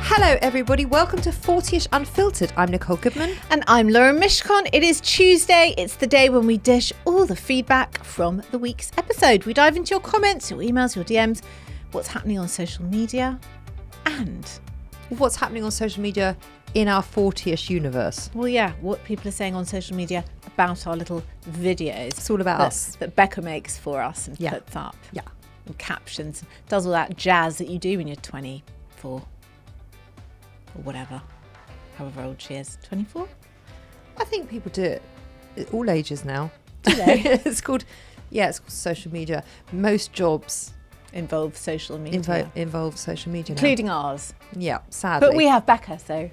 Hello everybody, welcome to 40ish Unfiltered. I'm Nicole Goodman. And I'm Lauren Mishcon. It is Tuesday. It's the day when we dish all the feedback from the week's episode. We dive into your comments, your emails, your DMs, what's happening on social media, and what's happening on social media in our 40ish universe. Well, yeah, what people are saying on social media about our little videos. It's all about us. That Becca makes for us and puts up. Yeah. And captions, does all that jazz that you do when you're 24. Or whatever, however old she is. 24? I think people do it at all ages now. Do they? It's called social media. Most jobs involve social media. Involve social media now. Including ours. Yeah, sadly. But we have Becca, so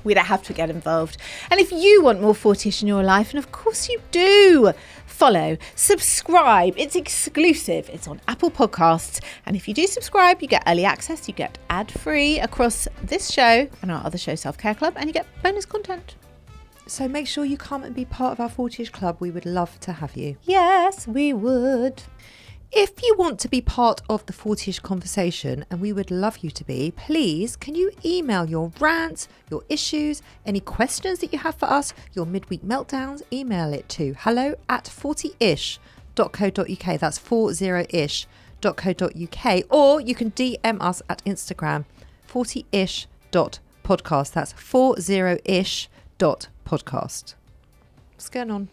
we don't have to get involved. And if you want more 40ish in your life, and of course you do, follow, subscribe. It's exclusive. It's on Apple Podcasts. And if you do subscribe, you get early access. You get ad-free across this show and our other show, Self Care Club, and you get bonus content. So make sure you come and be part of our 40ish club. We would love to have you. Yes, we would. If you want to be part of the 40ish conversation, and we would love you to be, please can you email your rants, your issues, any questions that you have for us, your midweek meltdowns, email it to hello@40ish.co.uk. That's 40ish.co.uk. Or you can DM us at Instagram, 40ish.podcast. That's 40ish.podcast. What's going on?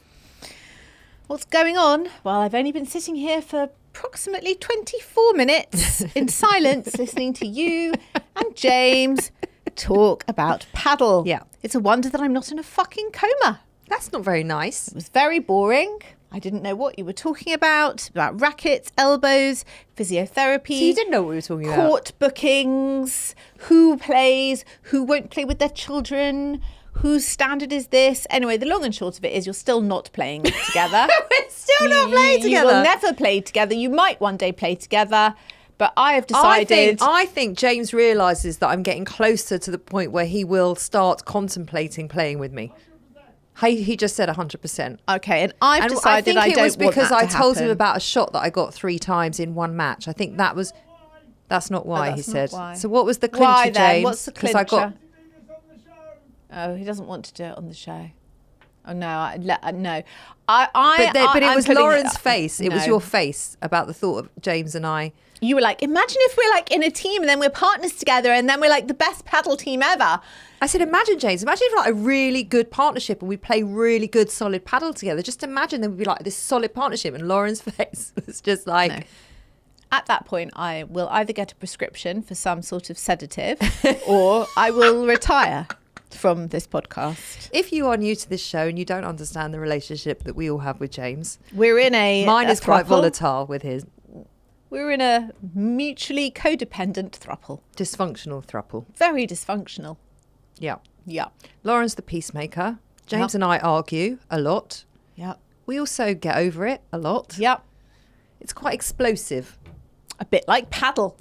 What's going on? Well, I've only been sitting here for approximately 24 minutes in silence listening to you and James talk about paddle. Yeah. It's a wonder that I'm not in a fucking coma. That's not very nice. It was very boring. I didn't know what you were talking about rackets, elbows, physiotherapy. So you didn't know what we were talking about? Court bookings, who plays, who won't play with their children, whose standard is this? Anyway, the long and short of it is you're still not playing together. We're still not playing together. You will never play together. You might one day play together, but I have decided... I think James realises that I'm getting closer to the point where he will start contemplating playing with me. He just said 100%. Okay, and I've decided I don't want that to happen. I think it was because I told him about a shot that I got 3 times in one match. I think that was... That's not why, he said. Why. So what was the clincher, why, then? James? What's the clincher? Oh, he doesn't want to do it on the show. Oh no, no. But it was Lauren's face. It No. was your face about the thought of James and I. You were like, imagine if we're like in a team and then we're partners together and then we're like the best paddle team ever. I said, imagine, James, imagine if like a really good partnership and we play really good solid paddle together. Just imagine there would be like this solid partnership, and Lauren's face was just like... No. At that point, I will either get a prescription for some sort of sedative or I will retire from this podcast. If you are new to this show and you don't understand the relationship that we all have with James, we're in mine is quite volatile with his. We're in a mutually codependent throuple. Dysfunctional throuple. Very dysfunctional. Yeah. Yeah. Lauren's the peacemaker. James and I argue a lot. Yeah. We also get over it a lot. Yeah. It's quite explosive. A bit like paddle.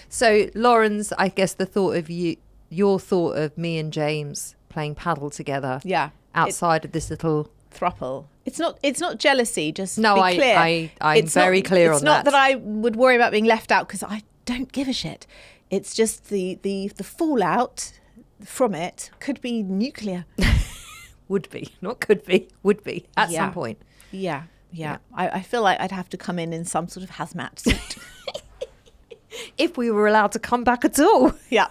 So Lauren's, I guess, the thought of your thought of me and James playing paddle together. Yeah. Outside of this little throuple. It's not jealousy, just no, be clear. I'm very clear on that. It's not that I would worry about being left out because I don't give a shit. It's just the fallout from it could be nuclear. Would be. Not could be. Would be. At some point. Yeah. I feel like I'd have to come in some sort of hazmat suit. If we were allowed to come back at all. Yep.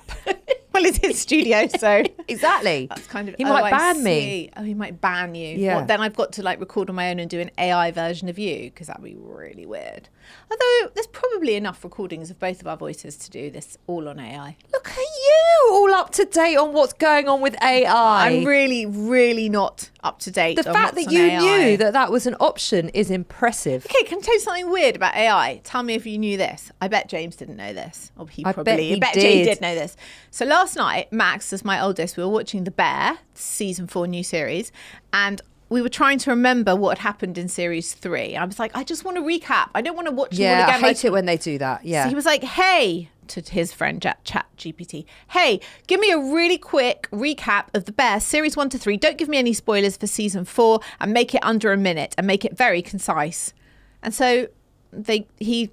Well, it's his studio, so exactly. That's kind of. He might ban me. Oh, he might ban you. Yeah. Well, then I've got to like record on my own and do an AI version of you because that'd be really weird. Although there's probably enough recordings of both of our voices to do this all on AI. Look at you, all up to date on what's going on with AI. I'm really, really not up to date. The fact that you knew that was an option is impressive. Okay, can I tell you something weird about AI? Tell me if you knew this. I bet James didn't know this. Or I bet Jay did know this. So last night, Max, as my oldest, we were watching The Bear, season 4 new series, and we were trying to remember what had happened in series 3. I was like, I just want to recap. I don't want to watch them all again. I hate it when they do that. Yeah. So he was like, hey, to his friend Chat GPT, hey, give me a really quick recap of The Bear, series 1 to 3. Don't give me any spoilers for season 4 and make it under a minute and make it very concise. And so he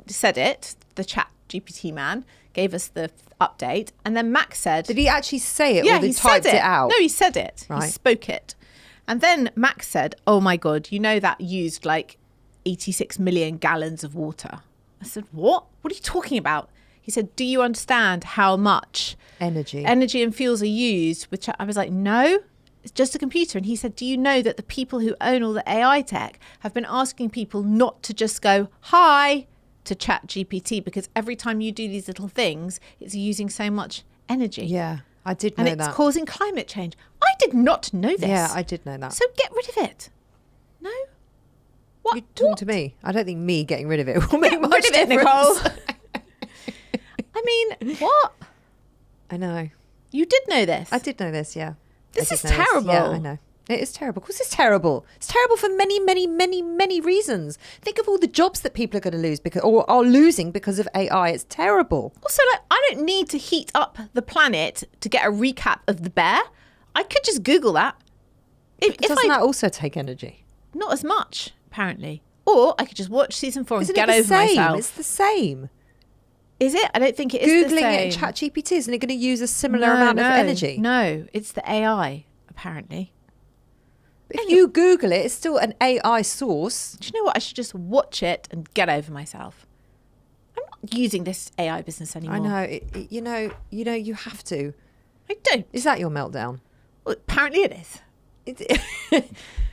said it, the Chat GPT man, gave us the update. And then Max said... Did he actually say it, yeah, or he typed it out? No, he said it. Right. He spoke it. And then Max said, oh my God, you know that used like 86 million gallons of water. I said, what? What are you talking about? He said, do you understand how much energy and fuels are used? Which I was like, no, it's just a computer. And he said, do you know that the people who own all the AI tech have been asking people not to just go, hi, to chat GPT, because every time you do these little things, it's using so much energy. Yeah, I did know that. And it's causing climate change. I did not know this. Yeah, I did know that. So get rid of it. No? What? You're talking to me. I don't think me getting rid of it will make much difference. Nicole. I mean, what? I know. You did know this. I did know this, yeah. This is terrible. Yeah, I know. It is terrible. Of course it's terrible. It's terrible for many, many, many, many reasons. Think of all the jobs that people are going to lose or are losing because of AI. It's terrible. Also, like, I don't need to heat up the planet to get a recap of the bear. I could just Google that. Doesn't that also take energy? Not as much, apparently. Or I could just watch season 4 and get over same? myself. It's the same. Is it? I don't think it is the same. Googling it in ChatGPT, isn't it going to use a similar amount of energy? No, it's the AI, apparently. If you Google it, it's still an AI source. Do you know what? I should just watch it and get over myself. I'm not using this AI business anymore. I know. You have to. I don't. Is that your meltdown? Well, apparently it is.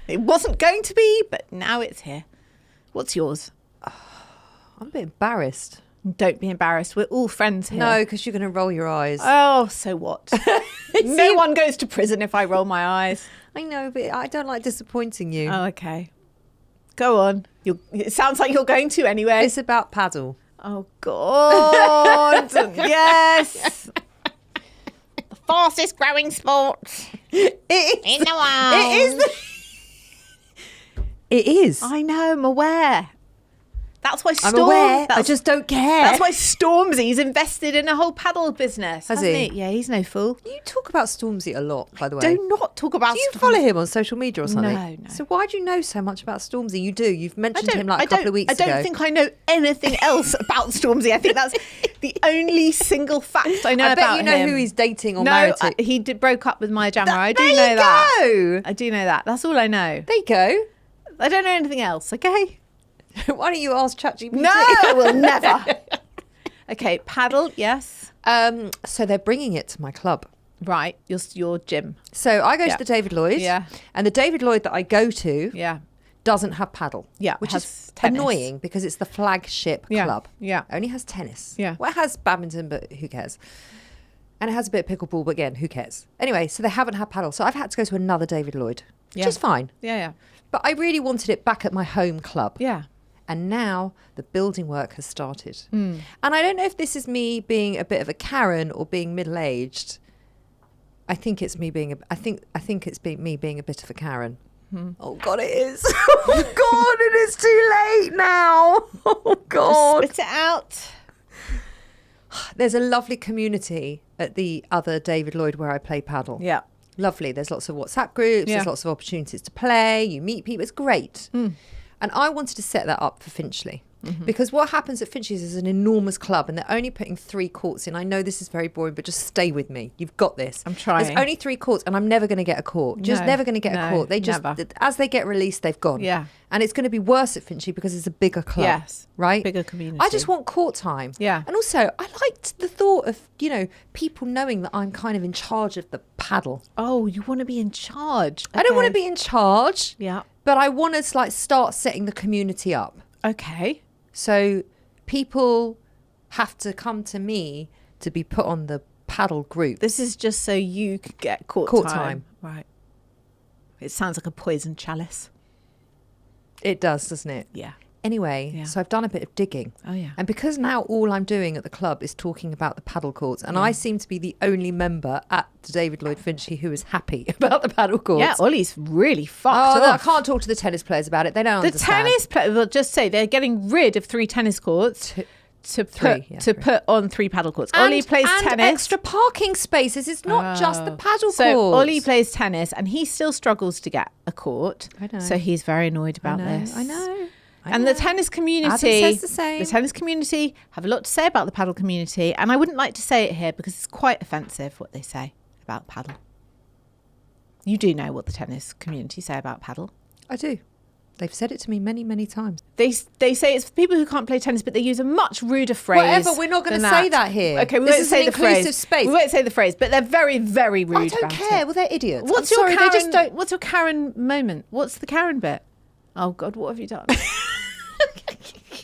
It wasn't going to be, but now it's here. What's yours? I'm a bit embarrassed. Don't be embarrassed. We're all friends here. No, because you're going to roll your eyes. Oh, so what? No one goes to prison if I roll my eyes. I know, but I don't like disappointing you. Oh, okay. Go on. It sounds like you're going to anyway. It's about paddle. Oh, God. Yes. The fastest growing sport in the world. It is. I know, I'm aware. That's why I'm aware. I just don't care. That's why Stormzy's invested in a whole paddle business, hasn't he? Yeah, he's no fool. You talk about Stormzy a lot, by the way. Do not talk about. Do you follow him on social media or something? No. So why do you know so much about Stormzy? You do. You've mentioned him like a couple of weeks ago. I don't think I know anything else about Stormzy. I think that's the only single fact I know about him. I bet you know who he's dating or married to. He broke up with Maya Jama. I do know that. Go. I do know that. That's all I know. There you go. I don't know anything else. Okay. Why don't you ask ChatGPT? No, I will never. Okay, paddle, yes. So they're bringing it to my club. Right, your gym. So I go to the David Lloyd. Yeah. And the David Lloyd that I go to doesn't have paddle. Yeah. Which is annoying because it's the flagship club. Yeah. It only has tennis. Yeah. Well, it has badminton, but who cares? And it has a bit of pickleball, but again, who cares? Anyway, so they haven't had paddle. So I've had to go to another David Lloyd, which is fine. Yeah. But I really wanted it back at my home club. Yeah. And now the building work has started. And I don't know if this is me being a bit of a Karen or being middle-aged. I think it's me being me being a bit of a Karen. Oh God, it is. Oh God, it is too late now. Oh God. Just spit it out. There's a lovely community at the other David Lloyd where I play paddle. Yeah. Lovely. There's lots of WhatsApp groups. Yeah. There's lots of opportunities to play. You meet people. It's great. And I wanted to set that up for Finchley. Because what happens at Finchley's is an enormous club and they're only putting 3 courts in. I know this is very boring, but just stay with me. You've got this. I'm trying. There's only 3 courts and I'm never going to get a court. Never going to get a court. They just, as they get released, they've gone. Yeah. And it's going to be worse at Finchley because it's a bigger club. Yes. Right? Bigger community. I just want court time. Yeah. And also, I liked the thought of, people knowing that I'm kind of in charge of the paddle. Oh, you want to be in charge. Okay. I don't want to be in charge. Yeah. But I want to start setting the community up. Okay. So people have to come to me to be put on the paddle group. This is just so you could get court time. Right. It sounds like a poison chalice. It does, doesn't it? Yeah. Anyway, so I've done a bit of digging. Oh, yeah. And because now all I'm doing at the club is talking about the paddle courts, and I seem to be the only member at the David Lloyd Finchley who is happy about the paddle courts. Yeah, Ollie's really fucked off. I off. can't talk to the tennis players about it. They don't understand. The tennis players, well, just say they're getting rid of 3 tennis courts to put on 3 paddle courts. Ollie plays tennis. And extra parking spaces. It's not just the paddle courts. So Ollie plays tennis and he still struggles to get a court. I know. So he's very annoyed about this. I know. And the tennis community Adam says the same. The tennis community have a lot to say about the paddle community, and I wouldn't like to say it here because it's quite offensive what they say about paddle. You do know what the tennis community say about paddle. I do. They've said it to me many, many times. They say it's for people who can't play tennis, but they use a much ruder phrase. Whatever, we're not going to say that here. Okay, we this won't say the phrase. Space. We won't say the phrase, but they're very, very rude. I don't care. Well, they're idiots. What's your Karen? They just don't. What's your Karen moment? What's the Karen bit? Oh God, what have you done?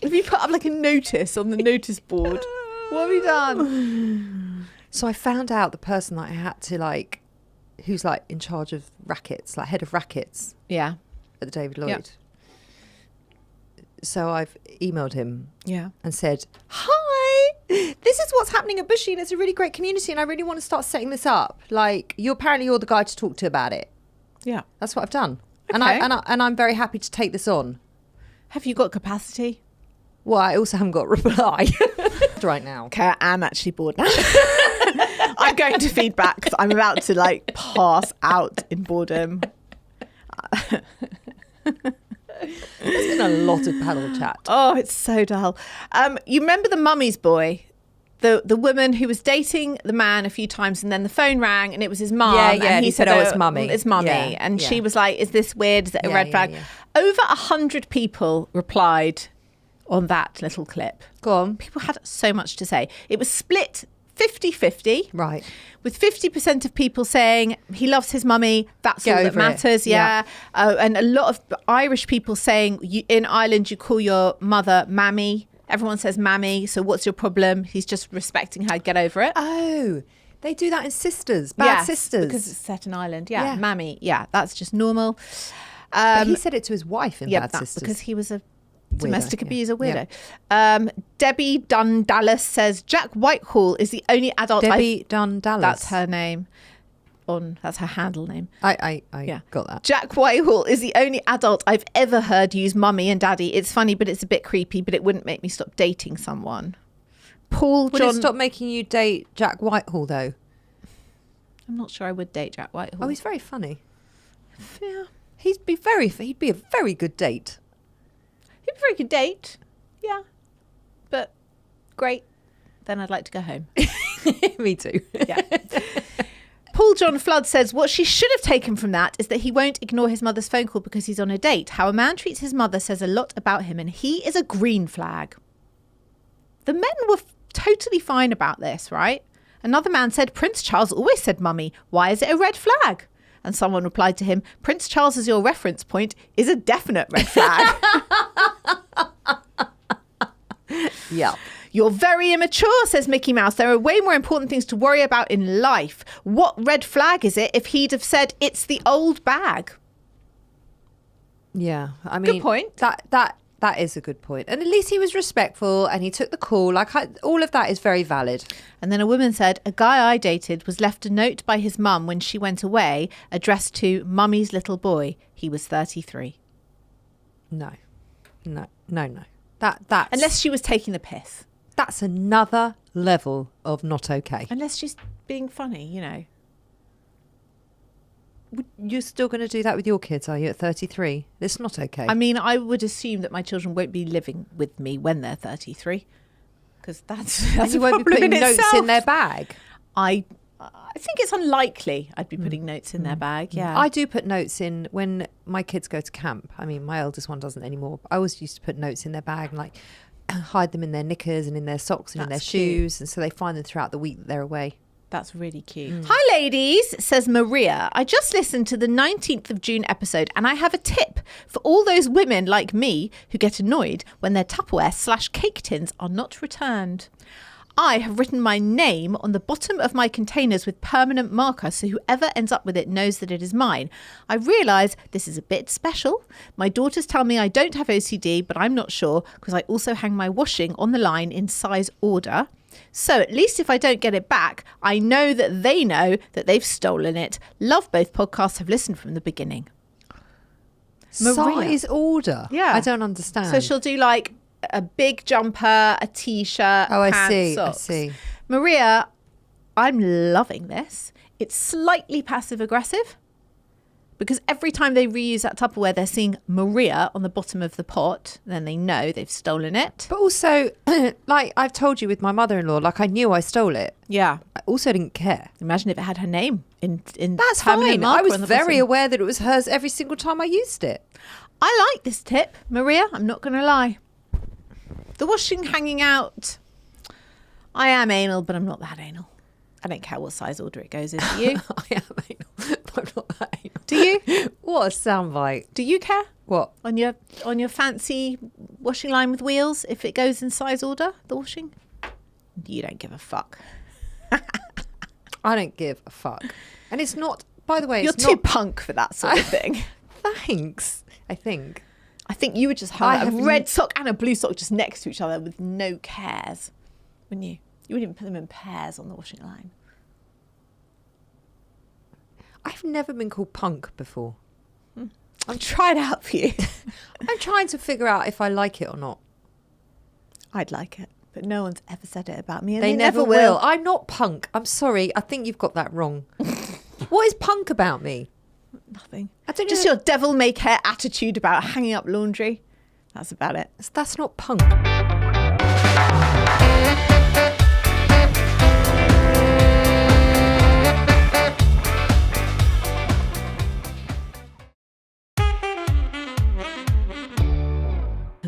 Have you put up like a notice on the notice board? What have you done? So I found out the person that I had to like, who's like in charge of rackets, like head of rackets. Yeah. At the David Lloyd. Yeah. So I've emailed him. Yeah. And said, hi, this is what's happening at Bushy and it's a really great community and I really want to start setting this up. Like, you're the guy to talk to about it. Yeah. That's what I've done. Okay. And I'm very happy to take this on. Have you got capacity? Well, I also haven't got a reply right now. Okay, I am actually bored now. I'm going to feedback because I'm about to like pass out in boredom. There's been a lot of paddle chat. Oh, it's so dull. You remember the mummy's boy? The woman who was dating the man a few times and then the phone rang and it was his mum. Yeah, and he said, oh, it's mummy. It's mummy. Yeah, and yeah. she was like, is this weird? Is it a red flag? Yeah. Over 100 people replied on that little clip. Go on. People had so much to say. It was split 50-50. Right. With 50% of people saying he loves his mummy, that's all that matters. Yeah. And a lot of Irish people saying in Ireland you call your mother mammy. Everyone says mammy. So what's your problem? He's just respecting her. Get over it. Oh, they do that in Sisters. Bad Sisters. Because it's set in Ireland. Yeah. Mammy. Yeah. That's just normal. But he said it to his wife in Bad Sisters. Because he was a domestic abuser weirdo. Yeah. Debbie Dunn-Dallas says Jack Whitehall is the only adult. Debbie Dunn-Dallas. That's her name. That's her handle name. I got that. Jack Whitehall is the only adult I've ever heard use mummy and daddy. It's funny, but it's a bit creepy, but it wouldn't make me stop dating someone. Would it stop making you date Jack Whitehall though? I'm not sure I would date Jack Whitehall. Oh, he's very funny. Yeah. He'd be a very good date. He'd be a very good date. Yeah. But great. Then I'd like to go home. Me too. Yeah. Paul John Flood says what she should have taken from that is that he won't ignore his mother's phone call because he's on a date. How a man treats his mother says a lot about him and he is a green flag. The men were totally fine about this, right? Another man said, Prince Charles always said mummy. Why is it a red flag? And someone replied to him, Prince Charles as your reference point is a definite red flag. Yeah. You're very immature, says Mickey Mouse. There are way more important things to worry about in life. What red flag is it if he'd have said it's the old bag? Yeah. I mean, good point. That is a good point. And at least he was respectful and he took the call. All of that is very valid. And then a woman said, a guy I dated was left a note by his mum when she went away addressed to mummy's little boy. He was 33. No. That's unless she was taking the piss. That's another level of not okay. Unless she's being funny, you know. You're still going to do that with your kids, are you, at 33? It's not okay. I mean, I would assume that my children won't be living with me when they're 33. Because that's and you won't be putting notes in their bag? I think it's unlikely I'd be putting notes in their bag, yeah. I do put notes in when my kids go to camp. I mean, my eldest one doesn't anymore. I always used to put notes in their bag and hide them in their knickers and in their socks and in their shoes. And so they find them throughout the week that they're away. That's really cute. Hi, ladies, says Maria. I just listened to the 19th of June episode and I have a tip for all those women like me who get annoyed when their Tupperware/cake tins are not returned. I have written my name on the bottom of my containers with permanent marker so whoever ends up with it knows that it is mine. I realise this is a bit special. My daughters tell me I don't have OCD, but I'm not sure because I also hang my washing on the line in size order. So at least if I don't get it back, I know that they know that they've stolen it. Love both podcasts, have listened from the beginning. Size order? Yeah. I don't understand. So she'll do like a big jumper, a t-shirt, pants, socks. I see. Maria, I'm loving this. It's slightly passive aggressive, Because every time they reuse that Tupperware, they're seeing Maria on the bottom of the pot. Then they know they've stolen it. But also, like I've told you with my mother-in-law, like I knew I stole it. Yeah. I also didn't care. Imagine if it had her name in That's fine. I was very aware that it was hers every single time I used it. I like this tip, Maria. I'm not going to lie. The washing hanging out. I am anal, but I'm not that anal. I don't care what size order it goes in. Do you? I am anal, but I'm not that anal. Do you? What a soundbite. Do you care? What? On your fancy washing line with wheels, if it goes in size order, the washing? You don't give a fuck. I don't give a fuck. And it's not, by the way, You're too punk for that sort of thing. Thanks, I think. I think you would just have a red sock and a blue sock just next to each other with no cares, wouldn't you? You wouldn't even put them in pairs on the washing line. I've never been called punk before. I'm trying it out for you. I'm trying to figure out if I like it or not. I'd like it, but no one's ever said it about me, and They never will. I'm not punk. I'm sorry. I think you've got that wrong. What is punk about me? Nothing. I don't Just know. your devil-may-care attitude about hanging up laundry. That's about it. That's not punk.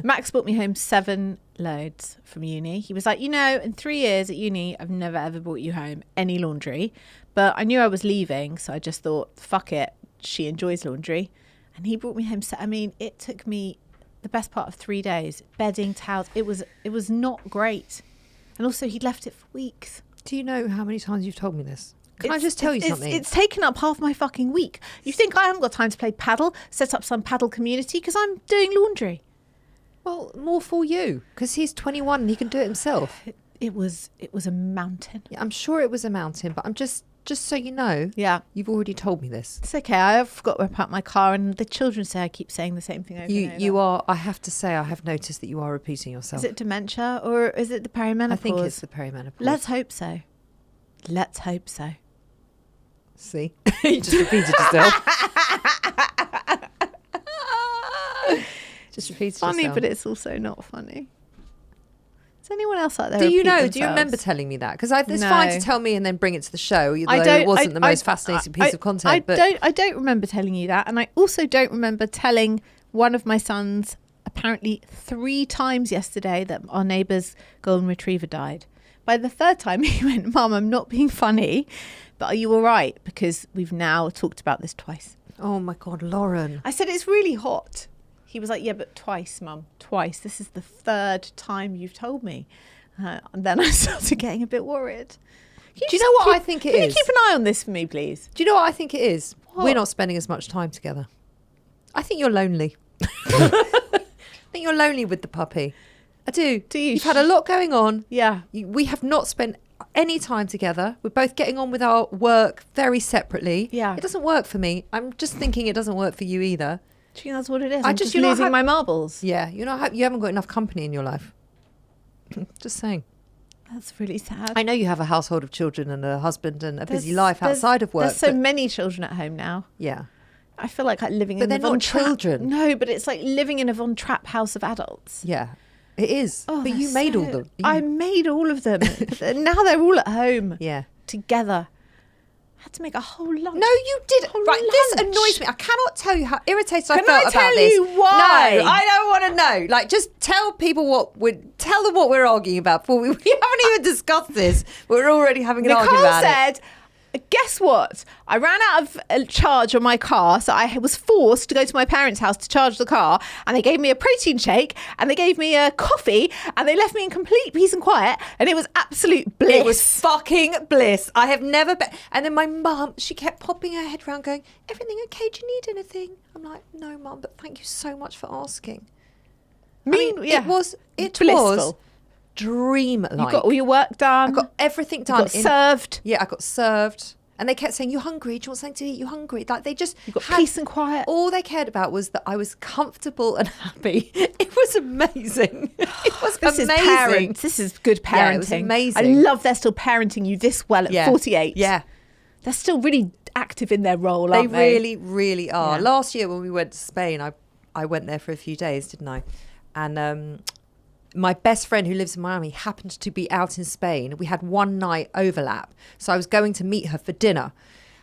Max brought me home 7 loads from uni. He was like, in 3 years at uni, I've never ever brought you home any laundry. But I knew I was leaving, so I just thought, fuck it. She enjoys laundry. And he brought me home. It took me the best part of 3 days. Bedding, towels. It was not great. And also, he'd left it for weeks. Do you know how many times you've told me this? Can I just tell you something? It's taken up half my fucking week. You think I haven't got time to play paddle, set up some paddle community because I'm doing laundry? Well, more for you, because he's 21 and he can do it himself. It was a mountain. Yeah, I'm sure it was a mountain, but I'm just so you know. Yeah, you've already told me this. It's okay. I forgot to park my car, and the children say I keep saying the same thing over and over. You are. I have to say, I have noticed that you are repeating yourself. Is it dementia or is it the perimenopause? I think it's the perimenopause. Let's hope so. Let's hope so. See, you just repeated yourself. Just repeated funny, yourself. But it's also not funny. Is anyone else out there? Do you know? Do you remember telling me that? Because it's fine to tell me and then bring it to the show. It wasn't the most fascinating piece of content. I don't remember telling you that, and I also don't remember telling one of my sons apparently 3 times yesterday that our neighbour's golden retriever died. By the 3rd time, he went, "Mum, I'm not being funny, but are you all right? Because we've now talked about this twice." Oh my God, Lauren! I said it's really hot. He was like, "Yeah, but twice, Mum, twice. This is the 3rd time you've told me." And then I started getting a bit worried. Do you know what I think it is? Can you keep an eye on this for me, please? Do you know what I think it is? What? We're not spending as much time together. I think you're lonely. I think you're lonely with the puppy. I do. Do you? You've had a lot going on. Yeah. We have not spent any time together. We're both getting on with our work very separately. Yeah. It doesn't work for me. I'm just thinking it doesn't work for you either. Do you think that's what it is? I'm just you're not losing my marbles. Yeah, you haven't got enough company in your life. Just saying. That's really sad. I know you have a household of children and a husband and a busy life outside of work. There's so many children at home now. Yeah. I feel like I'm living but in they're Von not Trapp. children. No, but it's like living in a Von Trapp house of adults. Yeah, it is. Oh, but you made all of them. I made all of them. Now they're all at home. Yeah. Together. I had to make a whole lunch. No, you didn't. Right, this lunch. annoys me. I cannot tell you how irritated I Can felt I about tell this. you why? No, I don't want to know. Like, just tell people tell them what we're arguing about. Before we haven't even discussed this. We're already having an argument about Nicole said, guess what? I ran out of a charge on my car, so I was forced to go to my parents' house to charge the car, and they gave me a protein shake, and they gave me a coffee, and they left me in complete peace and quiet, and it was absolute bliss. It was fucking bliss. I have never been. And then my mum, she kept popping her head around going, "Everything okay? Do you need anything?" I'm like, "No, Mum, but thank you so much for asking." It was blissful. Dream-like. You got all your work done. I got everything done. You got served. Yeah, I got served. And they kept saying, "You hungry? Do you want something to eat? You hungry?" Like they just You got peace and quiet. All they cared about was that I was comfortable and happy. It was amazing. It was amazing. This is good parenting. Yeah, it was amazing. I love they're still parenting you this well at 48. Yeah. They're still really active in their role, They aren't they? really, really are. Yeah. Last year when we went to Spain, I went there for a few days, didn't I? And my best friend who lives in Miami happened to be out in Spain. We had one night overlap. So I was going to meet her for dinner.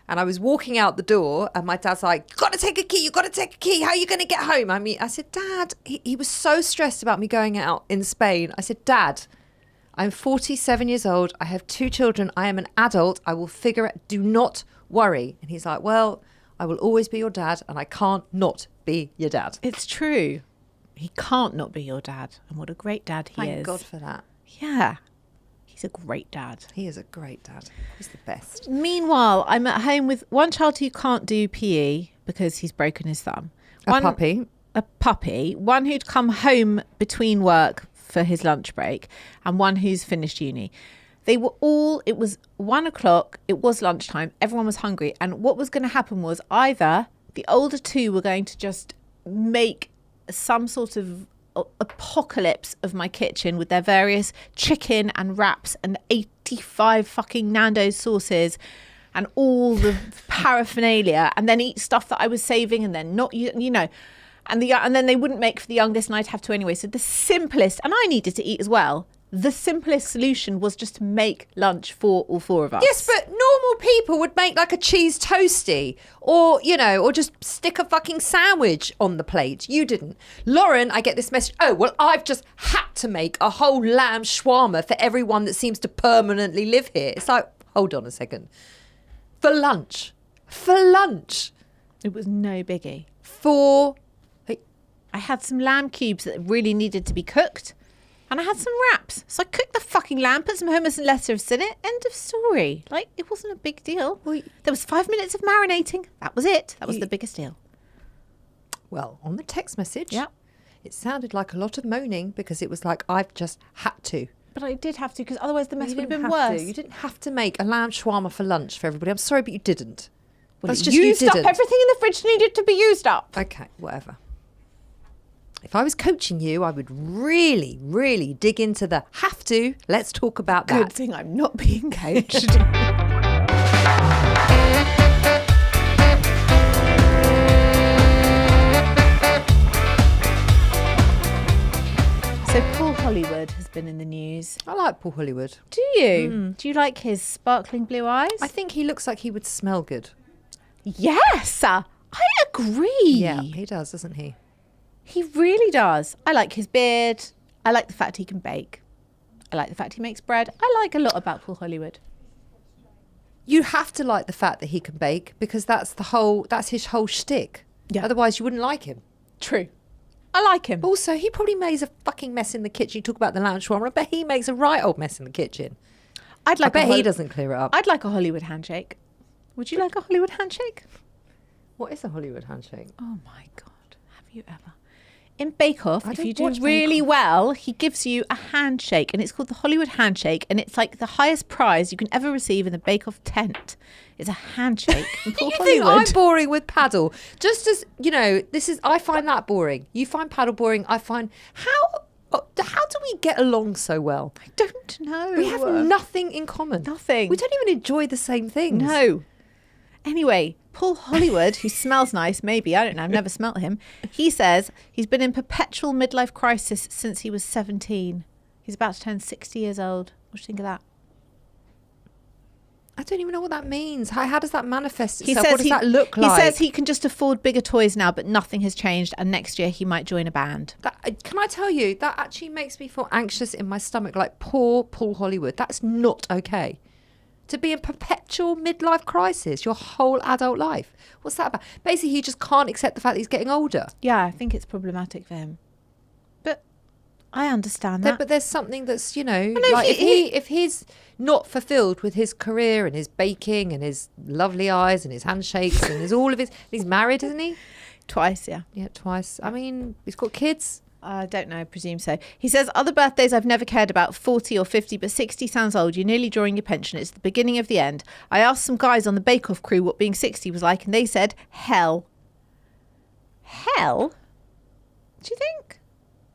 And I was walking out the door and my dad's like, you got to take a key. You got to take a key. How are you going to get home? I said, Dad, he was so stressed about me going out in Spain. I said, Dad, I'm 47 years old. I have 2 children. I am an adult. I will figure it. Do not worry. And he's like, well, I will always be your dad and I can't not be your dad. It's true. He can't not be your dad. And what a great dad he is. Thank God for that. Yeah. He's a great dad. He is a great dad. He's the best. Meanwhile, I'm at home with one child who can't do PE because he's broken his thumb. A puppy. One who'd come home between work for his lunch break and one who's finished uni. It was 1 o'clock, it was lunchtime, everyone was hungry. And what was going to happen was either the older 2 were going to just make some sort of apocalypse of my kitchen with their various chicken and wraps and 85 fucking Nando's sauces and all the paraphernalia, and then eat stuff that I was saving and then not, and then they wouldn't make for the youngest and I'd have to anyway. So the simplest, and I needed to eat as well, the simplest solution was just to make lunch for all 4 of us. Yes, but normal people would make like a cheese toastie or just stick a fucking sandwich on the plate. You didn't. Lauren, I get this message. Oh, well, I've just had to make a whole lamb shawarma for everyone that seems to permanently live here. It's like, hold on a second. For lunch. It was no biggie. I had some lamb cubes that really needed to be cooked. And I had some wraps. So I cooked the fucking lamb, put some hummus and lettuce in it. End of story. Like, it wasn't a big deal. There was 5 minutes of marinating. That was it. That was the biggest deal. Well, on the text message, yeah, it sounded like a lot of moaning because it was like, I've just had to. But I did have to because otherwise the mess would have been worse. You didn't have to make a lamb shawarma for lunch for everybody. I'm sorry, but you didn't. Well, that's just used up. Everything in the fridge needed to be used up. Okay, whatever. If I was coaching you, I would really, really dig into the have to. Let's talk about that. Good thing I'm not being coached. So Paul Hollywood has been in the news. I like Paul Hollywood. Do you? Do you like his sparkling blue eyes? I think he looks like he would smell good. Yes, I agree. Yeah, he does, doesn't he? He really does. I like his beard. I like the fact he can bake. I like the fact he makes bread. I like a lot about Paul Hollywood. You have to like the fact that he can bake because that's his whole shtick. Yeah. Otherwise you wouldn't like him. True. I like him. Also, he probably makes a fucking mess in the kitchen. You talk about the lamb shawarma. I bet he makes a right old mess in the kitchen. I bet he doesn't clear it up. I'd like a Hollywood handshake. Would you like a Hollywood handshake? What is a Hollywood handshake? Oh my God. Have you ever? In Bake Off, if you do really well, he gives you a handshake and it's called the Hollywood handshake. And it's like the highest prize you can ever receive in the Bake Off tent is a handshake. You think I'm boring with paddle? Just as, I find that boring. You find paddle boring. I find, how do we get along so well? I don't know. We have nothing in common. Nothing. We don't even enjoy the same things. No. Anyway, Paul Hollywood, who smells nice, maybe, I don't know, I've never smelt him. He says he's been in perpetual midlife crisis since he was 17. He's about to turn 60 years old. What do you think of that? I don't even know what that means. How does that manifest itself? What does that look like? He says he can just afford bigger toys now, but nothing has changed. And next year he might join a band. Can I tell you, that actually makes me feel anxious in my stomach. Like, poor Paul Hollywood. That's not okay. To be in perpetual midlife crisis your whole adult life. What's that about? Basically, he just can't accept the fact that he's getting older. Yeah, I think it's problematic for him. But I understand that. But there's something that's, if he's not fulfilled with his career and his baking and his lovely eyes and his handshakes and his all of his... He's married, isn't he? Twice, yeah. Yeah, twice. I mean, he's got kids. I don't know, I presume so. He says, other birthdays I've never cared about, 40 or 50, but 60 sounds old. You're nearly drawing your pension. It's the beginning of the end. I asked some guys on the Bake Off crew what being 60 was like, and they said, hell. Hell? Do you think?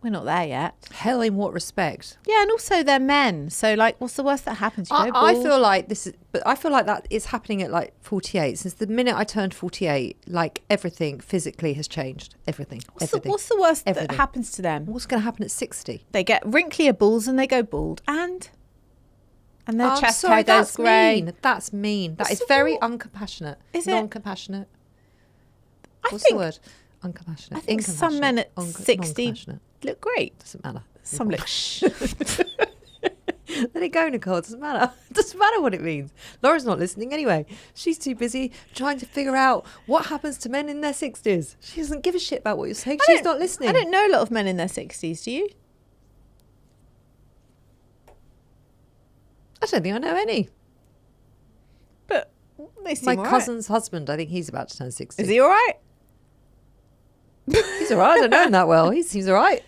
We're not there yet. Hell, in what respect? Yeah, and also they're men. So, like, what's the worst that happens? You go I bald. feel like this is, but I feel like that is happening at like 48. Since the minute I turned 48, like everything physically has changed. Everything. What's the worst that Everything. happens to them? What's going to happen at 60? They get wrinklier balls and they go bald. And their chest hair goes that's grey. mean. That's mean. That What's is the very what? uncompassionate. Is it? Non-compassionate. What's think- the word? Uncompassionate. I think some men at 60 non-compassionate. look great. Doesn't matter. Some look shh. Let it go, Nicole. It doesn't matter. It doesn't matter what it means. Laura's not listening anyway. She's too busy trying to figure out what happens to men in their 60s. She doesn't give a shit about what you're saying. She's not listening. I don't know a lot of men in their 60s, do you? I don't think I know any. But they seem My all right. cousin's husband, I think he's about to turn 60. Is he all right? He's all right. I don't know him that well. He seems all right.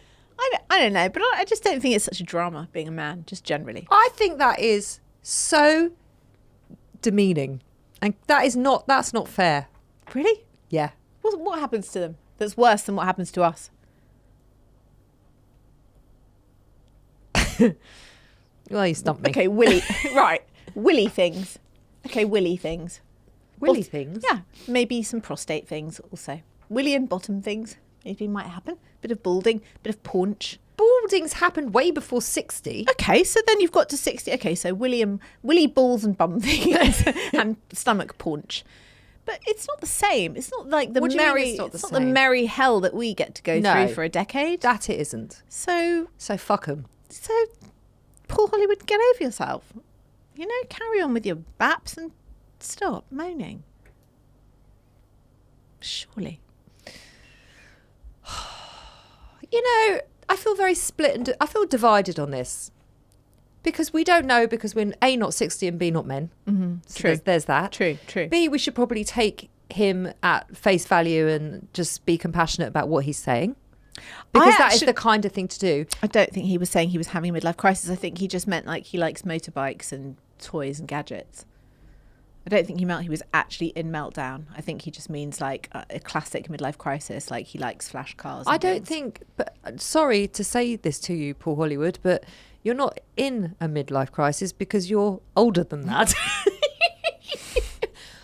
I don't know, but I just don't think it's such a drama being a man, just generally. I think that is so demeaning. And that's not fair. Really? Yeah. What happens to them that's worse than what happens to us? Well, you stumped me. Okay, willy. Right. Willy things. Okay, willy things. Willy things? Yeah. Maybe some prostate things also. Willy and bottom things maybe might happen. Bit of balding, bit of paunch. Balding's happened way before 60. Okay, so then you've got to 60. Okay, so willy balls and bum things and stomach paunch. But it's not the same. It's not like the What do you mean merry. it's not the It's not the same? merry hell that we get to go No. through for a decade. That it isn't. So Fuck 'em. Paul Hollywood, get over yourself. You know, carry on with your baps and stop moaning. Surely. You know, I feel very split and I feel divided on this. Because we don't know, because we're A, not 60 and B, not men. Mm-hmm. So True. There's that. True. B, we should probably take him at face value and just be compassionate about what he's saying. Because that is the kind of thing to do. I don't think he was saying he was having a midlife crisis. I think he just meant like he likes motorbikes and toys and gadgets. I don't think he meant he was actually in meltdown. I think he just means like a classic midlife crisis, like he likes flash cars. I don't think, but sorry to say this to you, Paul Hollywood, but you're not in a midlife crisis because you're older than that.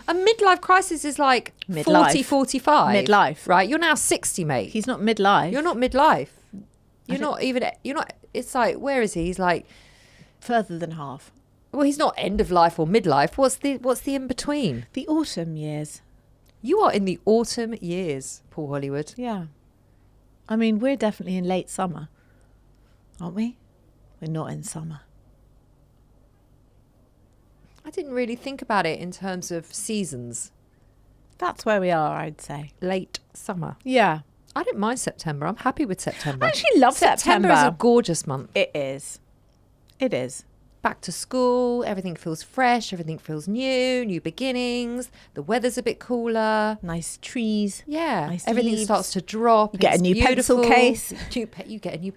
A midlife crisis is like Midlife. 40, 45. Midlife. Right? You're now 60, mate. He's not midlife. You're not midlife. You're not, it's like, where is he? He's like, further than half. well, he's not end of life or midlife. What's the in between? The autumn years. You are in the autumn years, Paul Hollywood. Yeah. I mean, we're definitely in late summer, aren't we? We're not in summer. I didn't really think about it in terms of seasons. That's where we are, I'd say. Late summer. Yeah. I don't mind September. I'm happy with September. I actually love September. September is a gorgeous month. It is. It is. Back to school, everything feels fresh, everything feels new beginnings. The weather's a bit cooler. Nice trees. Yeah, Nice everything leaves. starts to drop. You get a It's new pencil beautiful. case. You get a new,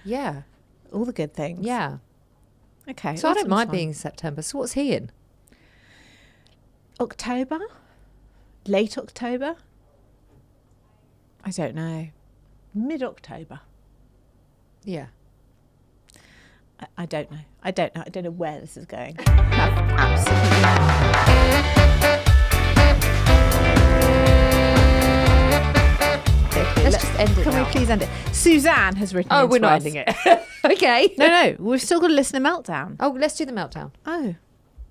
yeah, All the good things. yeah. Okay. So I don't autumn's mind fine. being September. So what's he in? October? Late October? I don't know. Mid-October? Yeah. I don't know. I don't know. I don't know where this is going. Absolutely. Let's just end it Can now. we please end it? Suzanne has written. Oh, into we're not us. ending it. Okay. No. We've still got to listen to Meltdown. Oh, let's do the meltdown. Oh,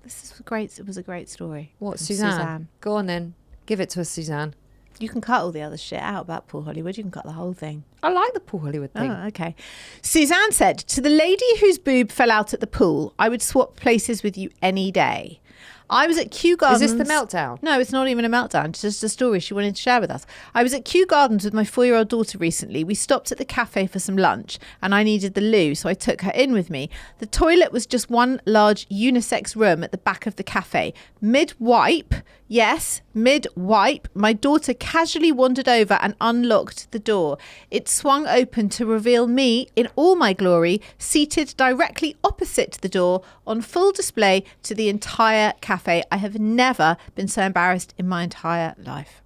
this is great. It was a great story. What, from Suzanne? Go on then. Give it to us, Suzanne. You can cut all the other shit out about Paul Hollywood. You can cut the whole thing. I like the Paul Hollywood thing. Oh, okay. Suzanne said, to the lady whose boob fell out at the pool, I would swap places with you any day. I was at Kew Gardens. Is this the meltdown? No, it's not even a meltdown. It's just a story she wanted to share with us. I was at Kew Gardens with my 4-year-old daughter recently. We stopped at the cafe for some lunch and I needed the loo, so I took her in with me. The toilet was just one large unisex room at the back of the cafe. Mid-wipe, yes, mid-wipe, my daughter casually wandered over and unlocked the door. It swung open to reveal me in all my glory, seated directly opposite the door on full display to the entire cafe. I have never been so embarrassed in my entire life.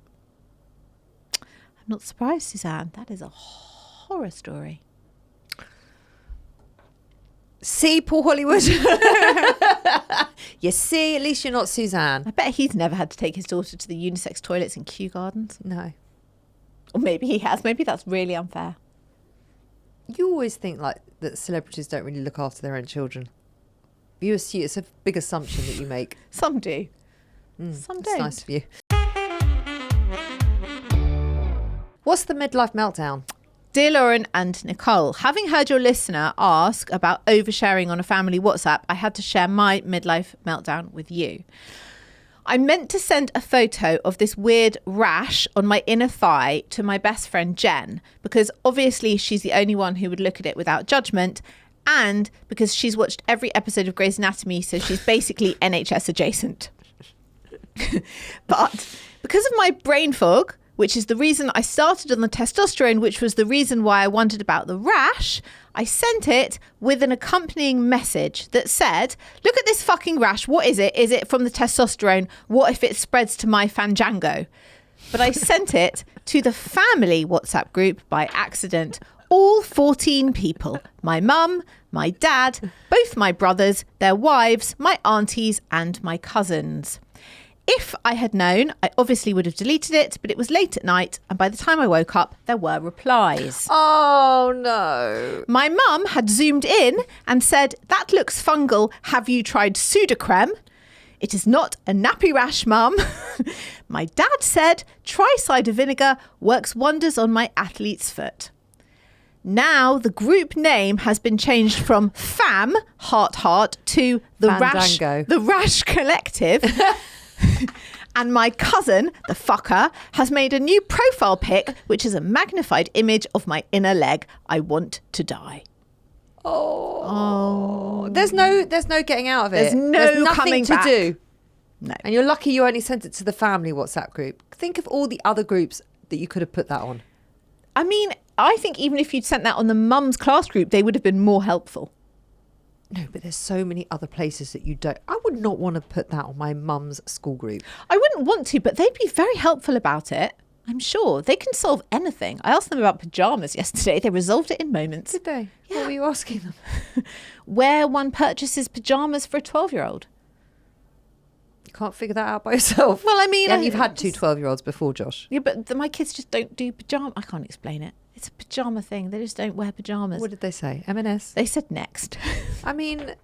I'm not surprised, Suzanne. That is a horror story. See, Paul Hollywood. You see, at least you're not Suzanne. I bet he's never had to take his daughter to the unisex toilets in Kew Gardens. No. Or maybe he has. Maybe that's really unfair. You always think like that celebrities don't really look after their own children. You assume it's a big assumption that you make. Some do. Some don't. It's nice of you. What's the midlife meltdown? Dear Lauren and Nicole, having heard your listener ask about oversharing on a family WhatsApp, I had to share my midlife meltdown with you. I meant to send a photo of this weird rash on my inner thigh to my best friend Jen, because obviously she's the only one who would look at it without judgment, and because she's watched every episode of Grey's Anatomy, so she's basically NHS adjacent. But because of my brain fog, which is the reason I started on the testosterone, which was the reason why I wondered about the rash, I sent it with an accompanying message that said, look at this fucking rash. What is it? Is it from the testosterone? What if it spreads to my fanjango? But I sent it to the family WhatsApp group by accident. All 14 people. My mum, my dad, both my brothers, their wives, my aunties and my cousins. If I had known, I obviously would have deleted it, but it was late at night, and by the time I woke up, there were replies. Oh, no. My mum had zoomed in and said, that looks fungal. Have you tried Sudocrem? It is not a nappy rash, mum. My dad said, try cider vinegar, works wonders on my athlete's foot. Now the group name has been changed from FAM, heart, to Fandango. the Rash Collective. And my cousin, the fucker, has made a new profile pic, which is a magnified image of my inner leg. I want to die. Oh. There's no getting out of it. There's nothing coming to back. do. No. And you're lucky you only sent it to the family WhatsApp group. Think of all the other groups that you could have put that on. I mean, I think even if you'd sent that on the mum's class group, they would have been more helpful. No, but there's so many other places that you don't. I would not want to put that on my mum's school group. I wouldn't want to, but they'd be very helpful about it. I'm sure they can solve anything. I asked them about pajamas yesterday. They resolved it in moments. Did they? Yeah. What were you asking them? Where one purchases pajamas for a 12-year-old. You can't figure that out by yourself. Well, I mean... And you've had two 12-year-olds before, Josh. Yeah, but my kids just don't do pajamas. I can't explain it. It's a pajama thing. They just don't wear pajamas. What did they say? M&S? They said next. I mean...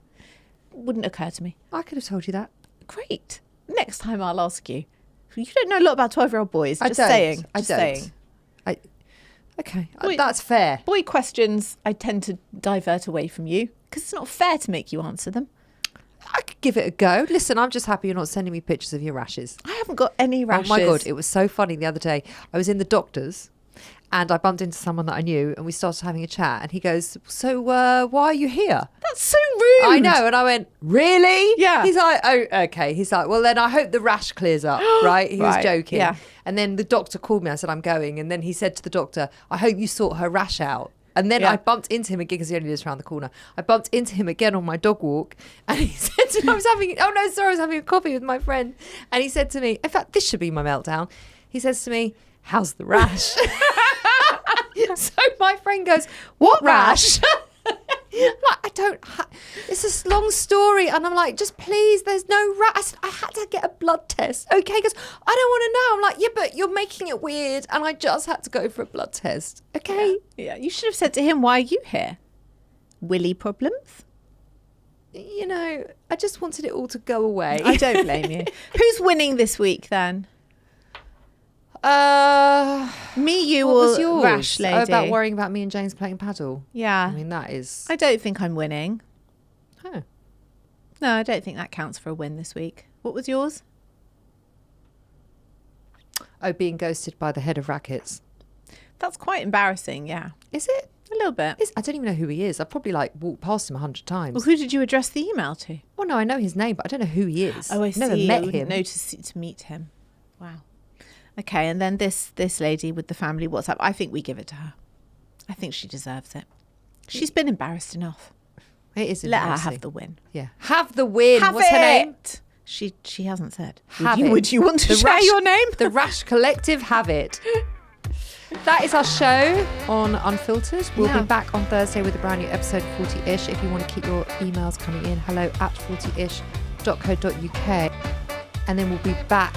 Wouldn't occur to me. I could have told you that. Great. Next time I'll ask you. You don't know a lot about 12-year-old boys. Just saying. I Just don't. saying. Okay, Boy- that's fair. Boy questions, I tend to divert away from you because it's not fair to make you answer them. I could give it a go. Listen, I'm just happy you're not sending me pictures of your rashes. I haven't got any rashes. Oh my God, it was so funny the other day. I was in the doctor's and I bumped into someone that I knew and we started having a chat and he goes, so why are you here? That's so rude. I know. And I went, really? Yeah. He's like, oh, okay. He's like, well, then I hope the rash clears up, right? He was Right, joking. yeah. And then the doctor called me. I said, I'm going. And then he said to the doctor, I hope you sort her rash out. And then Yeah. I bumped into him again because he only lives around the corner. I bumped into him again on my dog walk. And he said to me, I was having a coffee with my friend. And he said to me, in fact, this should be my meltdown. He says to me, how's the rash? So my friend goes, what rash? It's a long story. And I'm like, just please, there's no rash. I had to get a blood test. Okay, because I don't want to know. I'm like, yeah, but you're making it weird. And I just had to go for a blood test. Okay. Yeah, you should have said to him, why are you here? Willy problems? You know, I just wanted it all to go away. I don't blame you. Who's winning this week then? Me, you, what was or yours? Rash Lady? Oh, about worrying about me and James playing paddle. Yeah. I mean, that is... I don't think I'm winning. Huh. No, I don't think that counts for a win this week. What was yours? Oh, being ghosted by the head of rackets. That's quite embarrassing, yeah. Is it? A little bit. I don't even know who he is. I've probably walked past him 100 times. Well, who did you address the email to? Well, no, I know his name, but I don't know who he is. Oh, I see. Never I met wouldn't him. know to meet him. Wow. Okay, and then this lady with the family WhatsApp, I think we give it to her. I think she deserves it. She's been embarrassed enough. It is Let her embarrassing. have the win. Yeah. Have the win. Have What's it. her name? She hasn't said. Have would it. you want to The share Rash- your name? The Rash Collective have it. that is our show on Unfiltered. We'll Yeah. be back on Thursday with a brand new episode 40ish. If you want to keep your emails coming in, hello@40ish.co.uk. And then we'll be back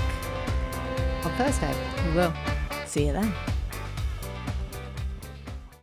on Thursday. We will. See you then.